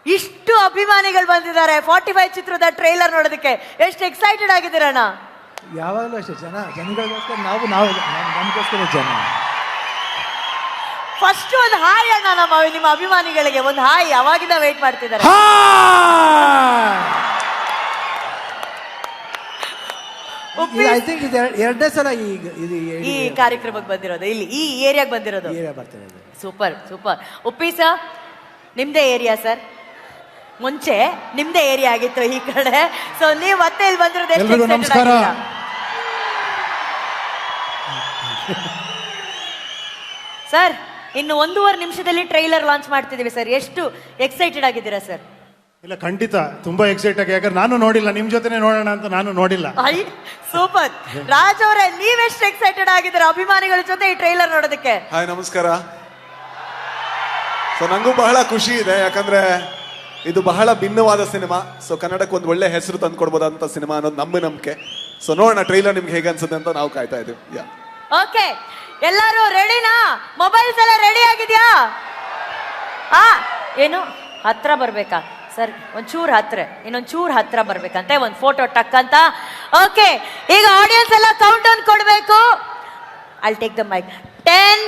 ಇಷ್ಟು ಅಭಿಮಾನಿಗಳು ಬಂದಿದ್ದಾರೆ 45 ಚಿತ್ರದ ಟ್ರೈಲರ್ ನೋಡೋದಕ್ಕೆ. ಎಷ್ಟು ಎಕ್ಸೈಟೆಡ್ ಆಗಿದ್ದೀರಣ್ಣ? ಯಾವಾಗಲೂ ಅಷ್ಟೇ, ಜನಗಳಿಗೋಸ್ಕರ ನಾವು ನಮಗೋಸ್ಕರ ಜನ. ಫಸ್ಟ್ ಒಂದು ಹಾಯ್ ಅಣ್ಣ ನಿಮ್ಮ ಅಭಿಮಾನಿಗಳಿಗೆ, ಒಂದು ಹಾಯ್. ಅವಾಗಿಂದ ವೇಟ್ ಮಾಡ್ತಿದ್ದಾರೆ. ಐ ಥಿಂಕ್ ಇದು ಎರಡನೇ ಸಲ ಈ ಕಾರ್ಯಕ್ರಮಕ್ಕೆ ಬಂದಿರೋದು, ಇಲ್ಲಿ ಈ ಏರಿಯಾಗೆ ಬಂದಿರೋದು. Super super. ಉಪ್ಪಿ ಸರ್, ನಿಮ್ದೇ ಏರಿಯಾ ಸರ್? ಮುಂಚೆ ನಿಮ್ದೇ ಏರಿಯಾ ಆಗಿತ್ತು ಈ ಕಡೆ, ಸೊ ನೀವು ಮತ್ತೆ ಇಲ್ಲಿ ಬಂದಿರೋದು ಎಷ್ಟು ನಮಸ್ಕಾರ. ಸರ್, ಇನ್ನು 1.5 ನಿಮಿಷದಲ್ಲಿ ಟ್ರೈಲರ್ ಲಾಂಚ್ ಮಾಡ್ತಿದ್ದೀವಿ ಸರ್. ಎಷ್ಟು ಎಕ್ಸೈಟೆಡ್ ಆಗಿದ್ದೀರಾ ಸರ್? ಇಲ್ಲ, ಖಂಡಿತ ತುಂಬಾ ಎಕ್ಸೈಟ್ ಆಗಿ, ಯಾಕಂದ್ರೆ ನಾನು ನೋಡಿಲ್ಲ, ನಿಮ್ ಜೊತೆನೆ ನೋಡೋಣ ಅಂತ ನಾನು ನೋಡಿಲ್ಲ. ಸೂಪರ್. ರಾಜ್ ಅವರೇ, ನೀವೆಷ್ಟು ಎಕ್ಸೈಟೆಡ್ ಆಗಿದ್ದೀರಾ ಅಭಿಮಾನಿಗಳ ಜೊತೆ ಈ ಟ್ರೈಲರ್ ನೋಡೋದಕ್ಕೆ? ಹಾಯ್, ನಮಸ್ಕಾರ. ಸೊ ನಂಗೂ ಬಹಳ ಖುಷಿ ಇದೆ, ಯಾಕಂದ್ರೆ ಇದು ಬಹಳ ಭಿನ್ನವಾದ ಸಿನಿಮಾ. ಸೊ ಕನ್ನಡಕ್ಕೆ ಒಂದು ಒಳ್ಳೆ ಹೆಸರು ತಂದ್ಕೊಡ್ಬೋದಂತ ಸಿನಿಮಾ ಅನ್ನೋದು ನಮ್ಮ ನಂಬಿಕೆ. ಸೊ ನೋಡೋಣ ಟ್ರೈಲರ್ ನಿಮ್ಗೆ ಹೇಗೆ ಅನ್ಸುತ್ತೆ ಅಂತ ನಾವು ಕಾಯ್ತಾ ಇದ್ದೀವಿ. ಓಕೆ, ಎಲ್ಲರೂ ರೆಡಿನಾ? ಮೊಬೈಲ್ಸ್ ಎಲ್ಲ ರೆಡಿ ಆಗಿದ್ಯಾ? ಏನು ಹತ್ರ ಬರ್ಬೇಕಾ ಸರ್? ಒಂಚೂರು ಹತ್ರ, ಇನ್ನೊಂಚೂರು ಹತ್ರ ಬರ್ಬೇಕಂತೆ, ಒಂದು ಫೋಟೋ ಟಕ್ ಅಂತ. ಓಕೆ, ಈಗ ಆಡಿಯನ್ಸ್ ಎಲ್ಲ ಕೌಂಟ್ ಡೌನ್ ಕೊಡ್ಬೇಕು. I take the mic. 10